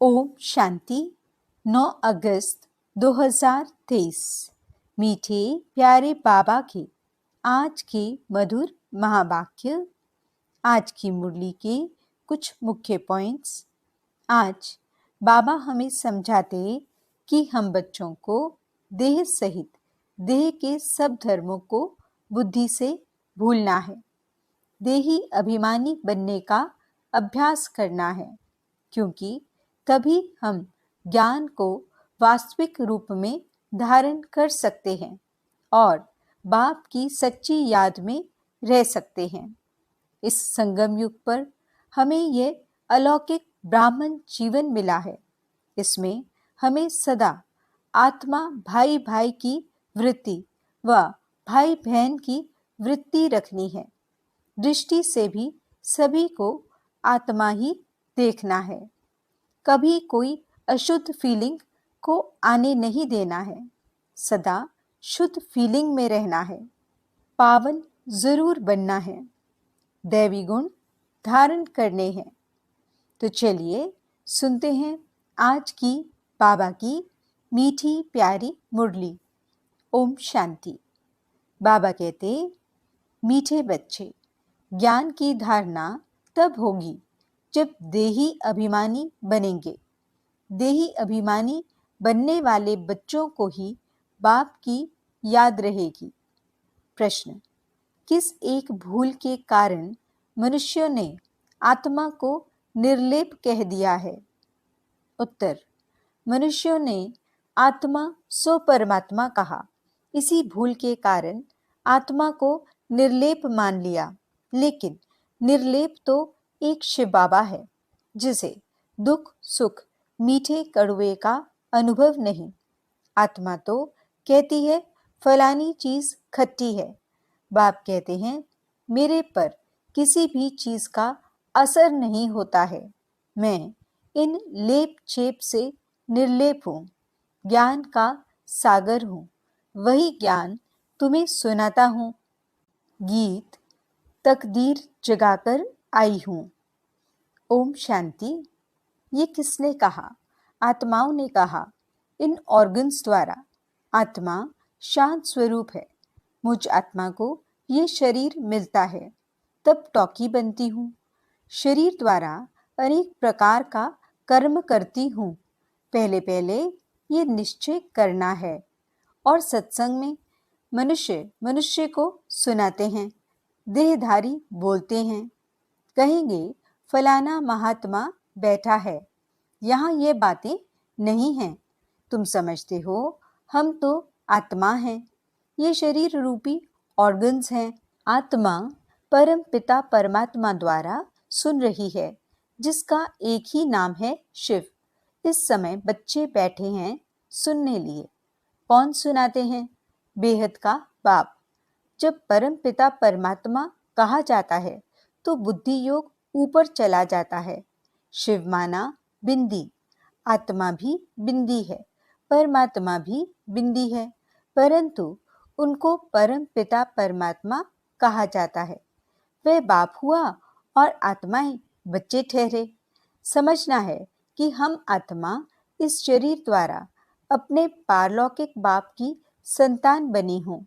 ओम शांति। 9 अगस्त 2023। मीठे प्यारे बाबा के आज के मधुर महावाक्य। आज की मुरली के कुछ मुख्य पॉइंट्स। आज बाबा हमें समझाते कि हम बच्चों को देह सहित देह के सब धर्मों को बुद्धि से भूलना है। देही अभिमानी बनने का अभ्यास करना है, क्योंकि तभी हम ज्ञान को वास्तविक रूप में धारण कर सकते हैं और बाप की सच्ची याद में रह सकते हैं। इस संगम युग पर हमें ये अलौकिक ब्राह्मण जीवन मिला है। इसमें हमें सदा आत्मा भाई भाई की वृत्ति व भाई बहन की वृत्ति रखनी है। दृष्टि से भी सभी को आत्मा ही देखना है। कभी कोई अशुद्ध फीलिंग को आने नहीं देना है। सदा शुद्ध फीलिंग में रहना है। पावन जरूर बनना है। दैवी गुण धारण करने हैं। तो चलिए सुनते हैं आज की बाबा की मीठी प्यारी मुरली। ओम शांति। बाबा कहते, मीठे बच्चे, ज्ञान की धारणा तब होगी जब देही अभिमानी बनेंगे। देही अभिमानी बनने वाले बच्चों को ही बाप की याद रहेगी। प्रश्न, किस एक भूल के कारण मनुष्यों ने आत्मा को निर्लेप कह दिया है? उत्तर, मनुष्यों ने आत्मा सो परमात्मा कहा। इसी भूल के कारण आत्मा को निर्लेप मान लिया। लेकिन निर्लेप तो एक शिव बाबा है, जिसे दुख सुख मीठे कड़वे का अनुभव नहीं। आत्मा तो कहती है फलानी चीज खट्टी है। बाप कहते हैं मेरे पर किसी भी चीज का असर नहीं होता है। मैं इन लेप छेप से निर्लेप हूँ। ज्ञान का सागर हूँ। वही ज्ञान तुम्हें सुनाता हूँ। गीत तकदीर जगाकर आई हूँ। ओम शांति। ये किसने कहा? आत्माओं ने कहा। इन ऑर्गन्स द्वारा। आत्मा शांत स्वरूप है। मुझ आत्मा को ये शरीर मिलता है, तब टॉकी बनती हूँ। शरीर द्वारा अनेक प्रकार का कर्म करती हूँ। पहले पहले ये निश्चय करना है। और सत्संग में मनुष्य को सुनाते हैं। देहधारी बोलते हैं, कहेंगे फलाना महात्मा बैठा है। यहाँ ये बातें नहीं हैं। तुम समझते हो हम तो आत्मा हैं। ये शरीर रूपी ऑर्गन्स हैं। आत्मा परम पिता परमात्मा द्वारा सुन रही है, जिसका एक ही नाम है शिव। इस समय बच्चे बैठे हैं सुनने लिए। कौन सुनाते हैं? बेहद का बाप। जब परम पिता परमात्मा कहा जाता है तो बुद्धि योग ऊपर चला जाता है। शिव माना बिंदी। आत्मा भी बिंदी है, परमात्मा भी बिंदी है, परंतु उनको परम पिता परमात्मा कहा जाता है। वह बाप हुआ और आत्माएं बच्चे ठहरे। समझना है कि हम आत्मा इस शरीर द्वारा अपने पारलौकिक बाप की संतान बनी हूँ।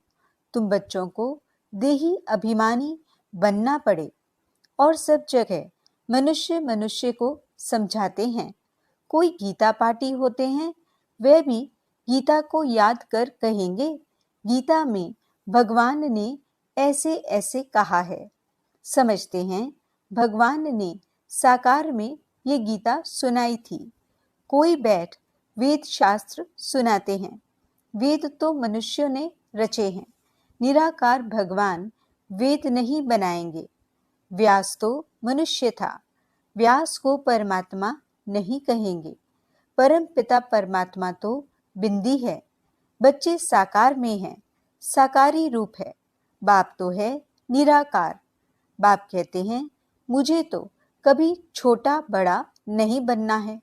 तुम बच्चों को देही अभिमानी बनना पड़े। और सब जगह मनुष्य को समझाते हैं। कोई गीता पाठी होते हैं, वे भी गीता को याद कर कहेंगे गीता में भगवान ने ऐसे ऐसे कहा है। समझते हैं भगवान ने साकार में ये गीता सुनाई थी। कोई बैठ वेद शास्त्र सुनाते हैं। वेद तो मनुष्यों ने रचे हैं। निराकार भगवान वेद नहीं बनाएंगे। व्यास तो मनुष्य था। व्यास को परमात्मा नहीं कहेंगे। परम पिता परमात्मा तो बिंदी है। बच्चे साकार में हैं। साकारी रूप है। बाप तो है निराकार। बाप कहते हैं मुझे तो कभी छोटा बड़ा नहीं बनना है।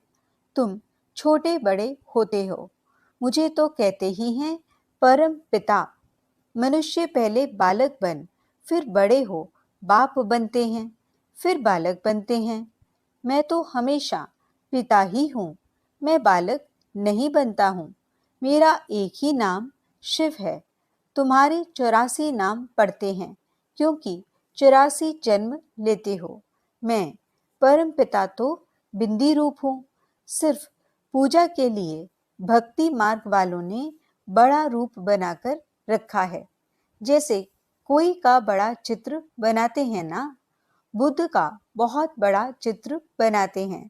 तुम छोटे बड़े होते हो। मुझे तो कहते ही हैं परम पिता। मनुष्य पहले बालक बन, फिर बड़े हो, बाप बनते हैं, फिर बालक बनते हैं। मैं तो हमेशा पिता ही हूँ, मैं बालक नहीं बनता हूँ। मेरा एक ही नाम शिव है। तुम्हारे 84 नाम पढ़ते हैं, क्योंकि 84 जन्म लेते हो। मैं परम पिता तो बिंदी रूप हूँ। सिर्फ पूजा के लिए भक्ति मार्ग वालों ने बड़ा रूप बनाकर रखा है। जैसे कोई का बड़ा चित्र बनाते हैं ना, बुद्ध का बहुत बड़ा चित्र बनाते हैं।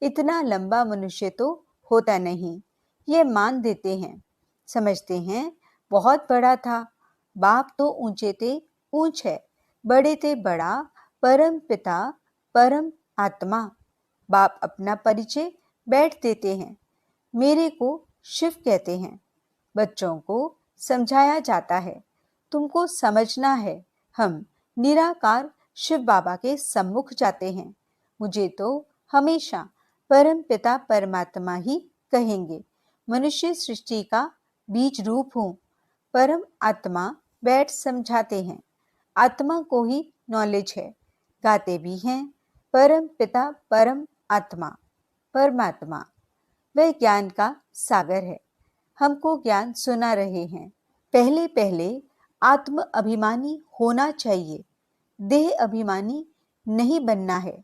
इतना लंबा मनुष्य तो होता नहीं, ये मान देते हैं। समझते हैं बहुत बड़ा था। बाप तो ऊंचे थे, ऊंच है। बड़े थे बड़ा, परम पिता, परम आत्मा। बाप अपना परिचय बैठ देते हैं। मेरे को शिव कहते हैं। बच्चों को समझाया जाता है, तुमको समझना है। हम निराकार शिव बाबा के सम्मुख जाते हैं। मुझे तो हमेशा परम पिता परमात्मा ही कहेंगे। मनुष्य सृष्टि का बीज रूप हूँ। परम आत्मा बैठ समझाते हैं। आत्मा को ही नॉलेज है। गाते भी हैं, परम पिता परम आत्मा परमात्मा। वह ज्ञान का सागर है। हमको ज्ञान सुना रहे हैं। पहले पहले आत्म अभिमानी होना चाहिए, देह अभिमानी नहीं बनना है।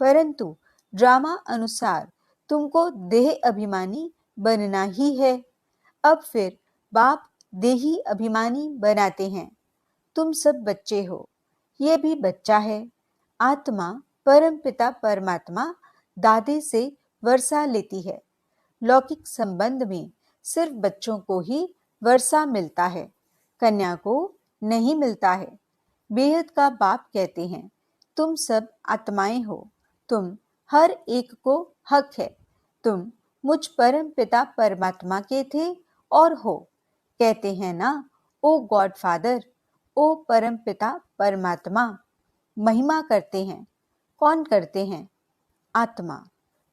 परंतु ड्रामा अनुसार तुमको देह अभिमानी बनना ही है। अब फिर बाप देही अभिमानी बनाते हैं। तुम सब बच्चे हो, ये भी बच्चा है। आत्मा परमपिता परमात्मा दादे से वर्षा लेती है। लौकिक संबंध में सिर्फ बच्चों को ही वर्षा मिलता है, कन्या को नहीं मिलता है। बेहद का बाप कहते हैं, तुम सब आत्माएं हो, तुम हर एक को हक है। तुम मुझ परम पिता परमात्मा के थे और हो। कहते हैं ना, ओ गॉड फादर, ओ परम पिता परमात्मा। महिमा करते हैं। कौन करते हैं? आत्मा।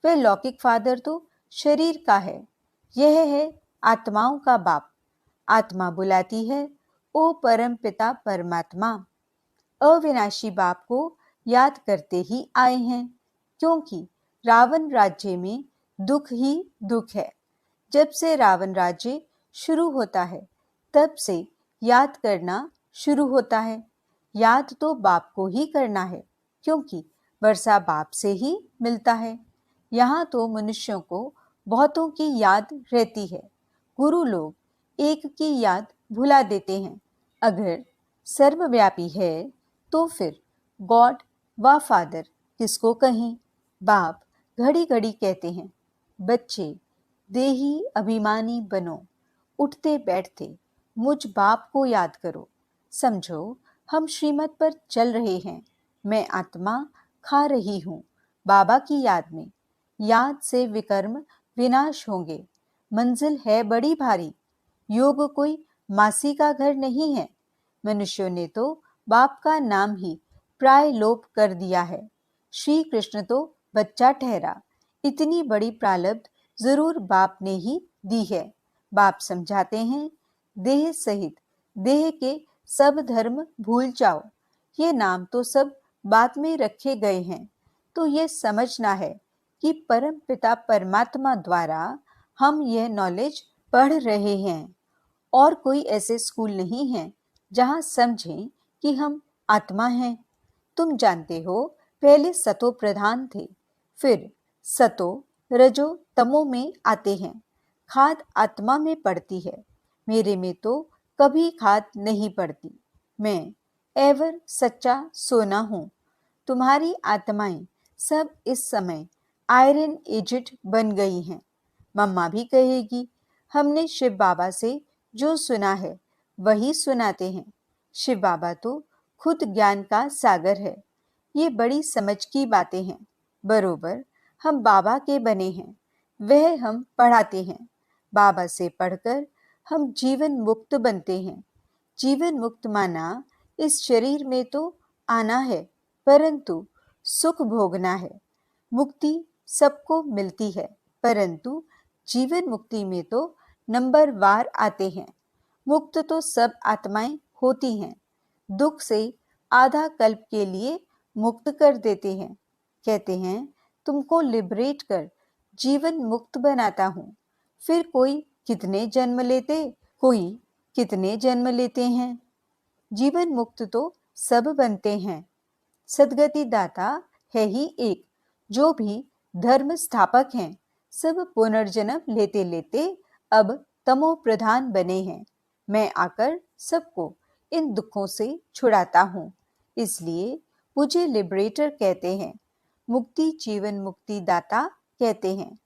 वह लौकिक फादर तो शरीर का है। यह है आत्माओं का बाप। आत्मा बुलाती है, ओ परम पिता परमात्मा। अविनाशी बाप को याद करते ही आए हैं, क्योंकि रावण राज्य में दुख ही दुख है। जब से रावण राज्य शुरू होता है, तब से याद करना शुरू होता है। याद तो बाप को ही करना है, क्योंकि वर्षा बाप से ही मिलता है। यहाँ तो मनुष्यों को बहुतों की याद रहती है। गुरु लोग एक की याद भुला देते हैं। अगर सर्वव्यापी है तो फिर गॉड व फादर किसको कहें? बाप घड़ी घड़ी कहते हैं, बच्चे देही अभिमानी बनो। उठते बैठते मुझ बाप को याद करो। समझो हम श्रीमत पर चल रहे हैं। मैं आत्मा खा रही हूँ बाबा की याद में। याद से विकर्म विनाश होंगे। मंजिल है बड़ी भारी। योग कोई मासी का घर नहीं है। मनुष्यों ने तो बाप का नाम ही प्राय लोप कर दिया है। श्री कृष्ण तो बच्चा ठहरा। इतनी बड़ी प्रारब्ध जरूर बाप ने ही दी है। बाप समझाते हैं, देह सहित देह के सब धर्म भूल जाओ। ये नाम तो सब बात में रखे गए हैं। तो ये समझना है कि परम पिता परमात्मा द्वारा हम यह नॉलेज पढ़ रहे हैं। और कोई ऐसे स्कूल नहीं है जहां समझें कि हम आत्मा हैं। तुम जानते हो, पहले सतो प्रधान थे, फिर सतो रजो तमो में आते हैं। खाद आत्मा में पड़ती है। मेरे में तो कभी खाद नहीं पड़ती। मैं एवर सच्चा सोना हूँ। तुम्हारी आत्माएं सब इस समय आयरन एजेड बन गई हैं। मम्मा भी कहेगी, हमने शिव बाबा से जो सुना है वही सुनाते हैं। शिव बाबा तो खुद ज्ञान का सागर है। ये बड़ी समझ की बातें हैं। बरोबर हम बाबा के बने हैं, वह हम पढ़ाते हैं। बाबा से पढ़कर हम जीवन मुक्त बनते हैं। जीवन मुक्त माना इस शरीर में तो आना है, परंतु सुख भोगना है। मुक्ति सबको मिलती है, परंतु जीवन मुक्ति में तो नंबर वार आते हैं। मुक्त तो सब आत्माएं होती हैं। दुख से आधा कल्प के लिए मुक्त कर देते हैं। कहते हैं, तुमको लिबरेट कर जीवन मुक्त बनाता हूँ। फिर कोई कितने जन्म लेते, कोई कितने जन्म लेते हैं। जीवन मुक्त तो सब बनते हैं। सदगति दाता है ही एक। जो भी धर्म स्थापक हैं, सब पुनर्जन्म लेते लेते अब तमो प्रधान बने हैं। मैं आकर सबको इन दुखों से छुड़ाता हूँ। इसलिए मुझे लिबरेटर कहते हैं। मुक्ति जीवन मुक्ति दाता कहते हैं।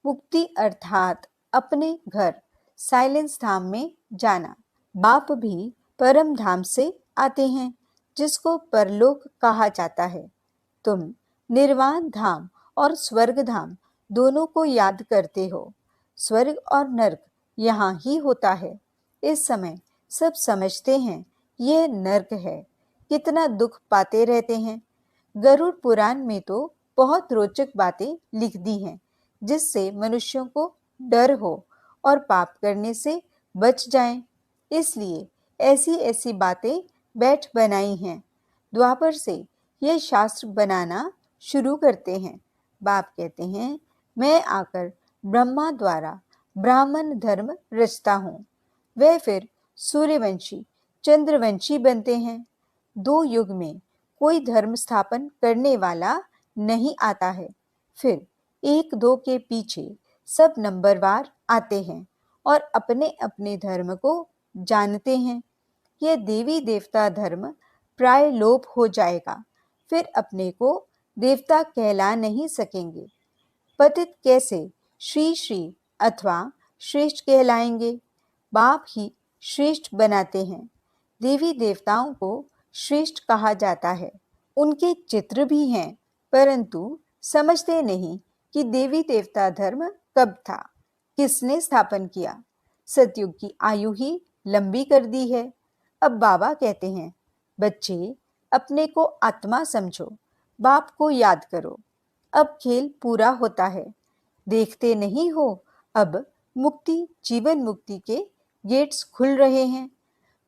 मुक्ति अर्थात अपने घर साइलेंस धाम में जाना। बाप भी परम धाम से आते हैं, जिसको परलोक कहा जाता है। तुम निर्वाण धाम और स्वर्ग धाम दोनों को याद करते हो। स्वर्ग और नर्क यहाँ ही होता है। इस समय सब समझते हैं यह नर्क है। कितना दुख पाते रहते हैं। गरुड़ पुराण में तो बहुत रोचक बातें लिख दी हैं, जिससे मनुष्यों को डर हो और पाप करने से बच जाएं। इसलिए ऐसी ऐसी बातें बैठ बनाई हैं। द्वापर से यह शास्त्र बनाना शुरू करते हैं। बाप कहते हैं, मैं आकर ब्रह्मा द्वारा ब्राह्मण धर्म रचता हूँ। वे फिर सूर्यवंशी चंद्रवंशी बनते हैं। 2 युग में कोई धर्म स्थापन करने वाला नहीं आता है। फिर 1-2 के पीछे सब नंबरवार आते हैं और अपने अपने धर्म को जानते हैं। यह देवी देवता धर्म प्राय लोप हो जाएगा। फिर अपने को देवता कहला नहीं सकेंगे। पतित कैसे श्री श्री अथवा श्रेष्ठ कहलाएंगे। बाप ही श्रेष्ठ बनाते हैं। देवी देवताओं को श्रेष्ठ कहा जाता है। उनके चित्र भी हैं, परंतु समझते नहीं कि देवी देवता धर्म कब था, किसने स्थापन किया। सतयुग की आयु ही लंबी कर दी है। अब बाबा कहते हैं, बच्चे अपने को आत्मा समझो, बाप को याद करो। अब खेल पूरा होता है। देखते नहीं हो, अब मुक्ति जीवन मुक्ति के गेट्स खुल रहे हैं।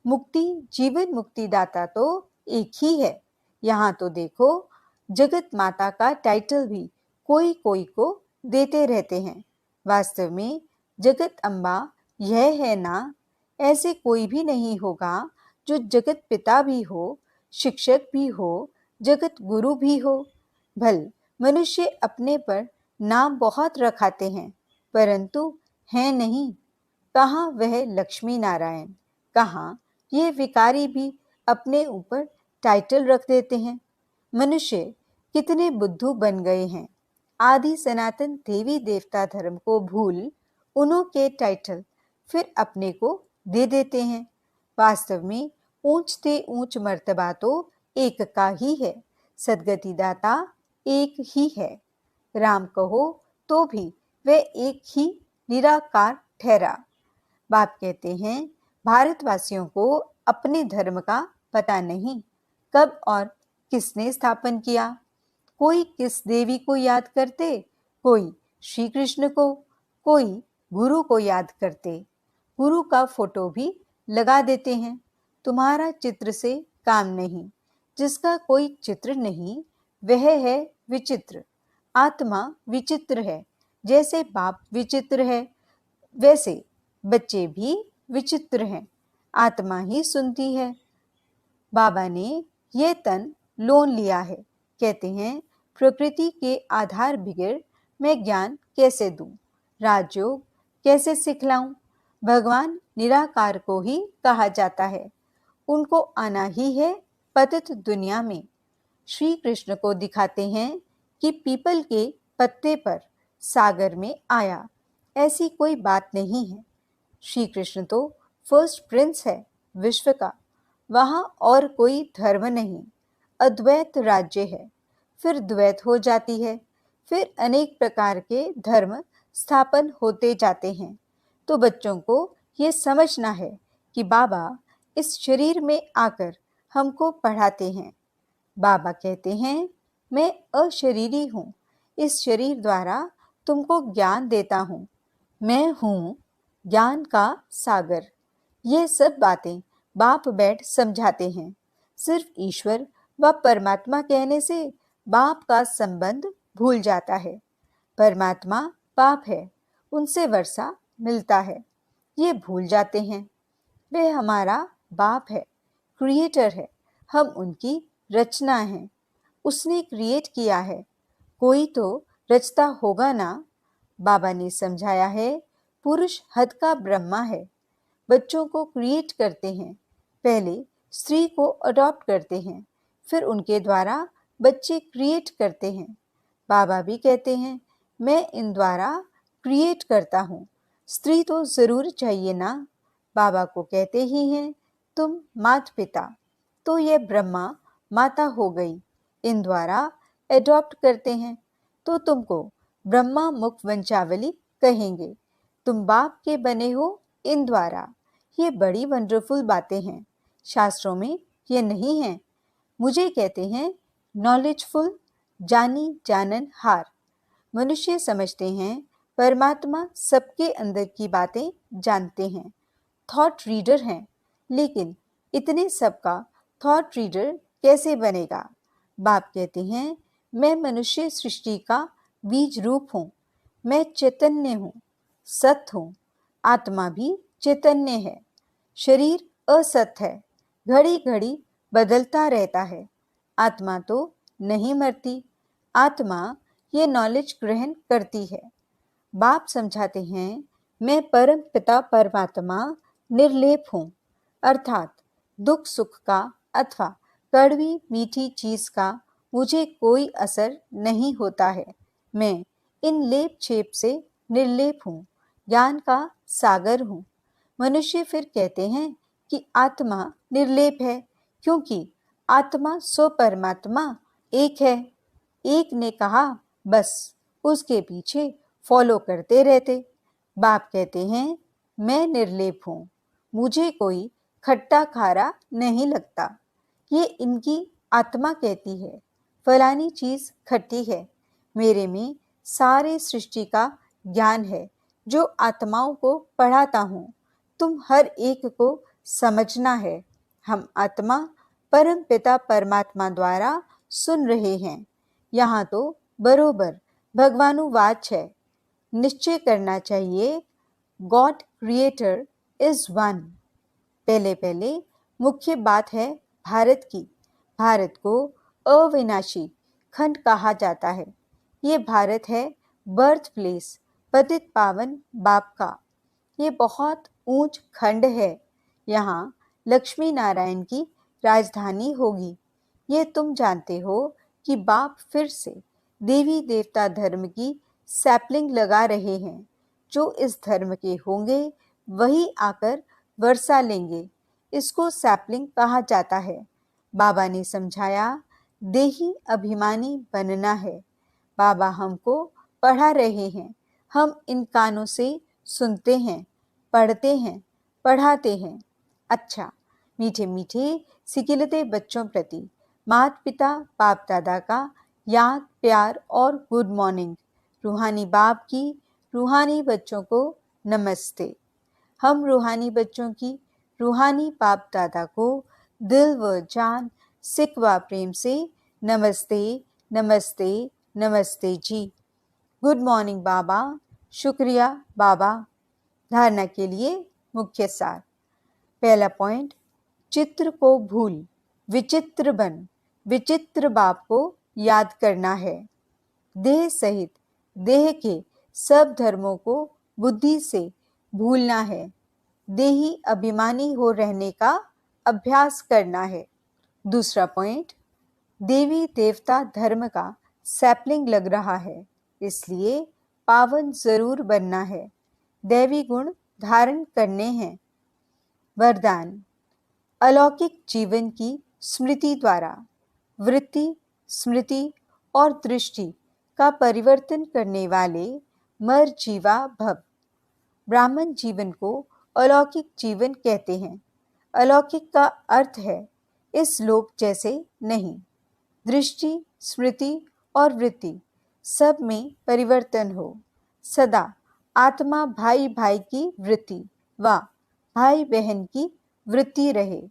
मुक्ति जीवन मुक्ति दाता तो एक ही है। यहाँ तो देखो, जगत माता का टाइटल भी कोई कोई को देते रहते हैं। वास्तव में जगत अम्बा यह है ना। ऐसे कोई भी नहीं होगा जो जगत पिता भी हो, शिक्षक भी हो, जगत गुरु भी हो। भल मनुष्य अपने पर नाम बहुत रखाते हैं, परंतु है नहीं। कहाँ वह लक्ष्मी नारायण, कहाँ ये विकारी भी अपने ऊपर टाइटल रख देते हैं। मनुष्य कितने बुद्धू बन गए हैं। आदि सनातन देवी देवता धर्म को भूल उन्हों के टाइटल फिर अपने को दे देते हैं। वास्तव में ऊंच से ऊंच मर्तबा तो एक का ही है। सदगति दाता एक ही है। राम कहो तो भी वह एक ही निराकार ठहरा। बाप कहते हैं, भारतवासियों को अपने धर्म का पता नहीं, कब और किसने स्थापन किया। कोई किस देवी को याद करते, कोई श्री कृष्ण को, कोई गुरु को याद करते। गुरु का फोटो भी लगा देते हैं। तुम्हारा चित्र से काम नहीं। जिसका कोई चित्र नहीं, वह है विचित्र। आत्मा विचित्र है। जैसे बाप विचित्र है, वैसे बच्चे भी विचित्र हैं। आत्मा ही सुनती है। बाबा ने यह तन लोन लिया है। कहते हैं, प्रकृति के आधार बिगड़ मैं ज्ञान कैसे दूं, राजयोग कैसे सिखलाऊं। भगवान निराकार को ही कहा जाता है। उनको आना ही है पतित दुनिया में। श्री कृष्ण को दिखाते हैं कि पीपल के पत्ते पर सागर में आया। ऐसी कोई बात नहीं है। श्री कृष्ण तो फर्स्ट प्रिंस है विश्व का। वहां और कोई धर्म नहीं, अद्वैत राज्य है। फिर द्वैत हो जाती है। फिर अनेक प्रकार के धर्म स्थापन होते जाते हैं। तो बच्चों को ये समझना है कि बाबा इस शरीर में आकर हमको पढ़ाते हैं। बाबा कहते हैं, मैं अशरीरी हूँ। इस शरीर द्वारा तुमको ज्ञान देता हूँ। मैं हूँ ज्ञान का सागर। ये सब बातें बाप बैठ समझाते हैं। सिर्फ ईश्वर व परमात्मा कहने से बाप का संबंध भूल जाता है। परमात्मा बाप है, उनसे वर्षा मिलता है, ये भूल जाते हैं। वह हमारा बाप है, क्रिएटर है, हम उनकी रचना हैं। उसने क्रिएट किया है, कोई तो रचता होगा ना। बाबा ने समझाया है, पुरुष हद का ब्रह्मा है। बच्चों को क्रिएट करते हैं, पहले स्त्री को अडॉप्ट करते हैं, फिर उनके द्वारा बच्चे क्रिएट करते हैं। बाबा भी कहते हैं, मैं इन द्वारा क्रिएट करता हूँ, स्त्री तो जरूर चाहिए ना। बाबा को कहते ही हैं, तुम माता पिता, तो यह ब्रह्मा माता हो गई, इन द्वारा एडॉप्ट करते हैं तो तुमको ब्रह्मा मुख वंशावली कहेंगे। तुम बाप के बने हो इन द्वारा। ये बड़ी वंडरफुल बातें हैं, शास्त्रों में ये नहीं है। मुझे कहते हैं नॉलेजफुल, जानी जानन हार। मनुष्य समझते हैं परमात्मा सबके अंदर की बातें जानते हैं, थॉट रीडर हैं, लेकिन इतने सबका थॉट रीडर कैसे बनेगा। बाप कहते हैं, मैं मनुष्य सृष्टि का बीज रूप हूँ, मैं चैतन्य हूँ, सत हूँ। आत्मा भी चैतन्य है, शरीर असत है, घड़ी घड़ी बदलता रहता है। आत्मा तो नहीं मरती, आत्मा ये नॉलेज ग्रहण करती है। बाप समझाते हैं, मैं परम पिता परमात्मा निर्लेप हूँ, अर्थात दुख सुख का अथवा कड़वी मीठी चीज का मुझे कोई असर नहीं होता है। मैं इन लेप छेप से निर्लेप हूँ, ज्ञान का सागर हूँ। मनुष्य फिर कहते हैं कि आत्मा निर्लेप है, क्योंकि आत्मा सो परमात्मा एक है। एक ने कहा, बस उसके पीछे फॉलो करते रहते। बाप कहते हैं, मैं निर्लेप हूँ, मुझे कोई खट्टा खारा नहीं लगता। ये इनकी आत्मा कहती है, फलानी चीज खट्टी है। मेरे में सारे सृष्टि का ज्ञान है, जो आत्माओं को पढ़ाता हूँ। तुम हर एक को समझना है। हम आत्मा परम पिता परमात्मा द्वारा सुन रहे हैं। यहाँ तो बरोबर भगवानुवाच है। निश्चय करना चाहिए, गॉड क्रिएटर इज वन। पहले पहले मुख्य बात है भारत की। भारत को अविनाशी खंड कहा जाता है। ये भारत है बर्थ प्लेस पतित पावन बाप का। ये बहुत ऊंच खंड है। यहाँ लक्ष्मी नारायण की राजधानी होगी। ये तुम जानते हो कि बाप फिर से देवी देवता धर्म की सैपलिंग लगा रहे हैं। जो इस धर्म के होंगे वही आकर वर्षा लेंगे। इसको सैपलिंग कहा जाता है। बाबा ने समझाया, देही अभिमानी बनना है। बाबा हमको पढ़ा रहे हैं, हम इन कानों से सुनते हैं, पढ़ते हैं, पढ़ाते हैं। अच्छा, मीठे मीठे सिकिलते बच्चों प्रति माता पिता बाप दादा का याद प्यार और गुड मॉर्निंग। रूहानी बाप की रूहानी बच्चों को नमस्ते। हम रूहानी बच्चों की रूहानी बाप दादा को दिल व जान सिक व प्रेम से नमस्ते नमस्ते नमस्ते जी। गुड मॉर्निंग बाबा। शुक्रिया बाबा। धारणा के लिए मुख्य सार। पहला पॉइंट, चित्र को भूल विचित्र बन। विचित्र बाप को याद करना है। देह सहित देह के सब धर्मों को बुद्धि से भूलना है। देही अभिमानी हो रहने का अभ्यास करना है। दूसरा पॉइंट, देवी देवता धर्म का सैपलिंग लग रहा है, इसलिए पावन जरूर बनना है। दैवी गुण धारण करने हैं। वरदान, अलौकिक जीवन की स्मृति द्वारा वृत्ति, स्मृति और दृष्टि का परिवर्तन करने वाले मर जीवा भव। ब्राह्मण जीवन को अलौकिक जीवन कहते हैं। अलौकिक का अर्थ है इस लोक जैसे नहीं। दृष्टि, स्मृति और वृत्ति सब में परिवर्तन हो। सदा आत्मा भाई भाई की वृत्ति व भाई बहन की वृत्ति रहे।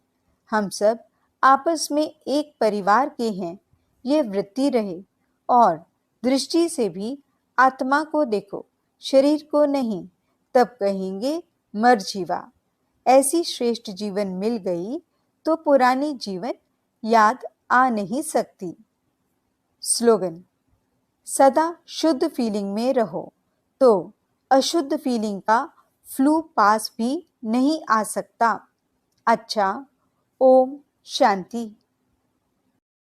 हम सब आपस में एक परिवार के हैं, ये वृत्ति रहे। और दृष्टि से भी आत्मा को देखो, शरीर को नहीं, तब कहेंगे मर जीवा। ऐसी श्रेष्ठ जीवन मिल गई तो पुरानी जीवन याद आ नहीं सकती। स्लोगन: सदा शुद्ध फीलिंग में रहो तो अशुद्ध फीलिंग का फ्लू पास भी नहीं आ सकता। अच्छा, ओम शांति।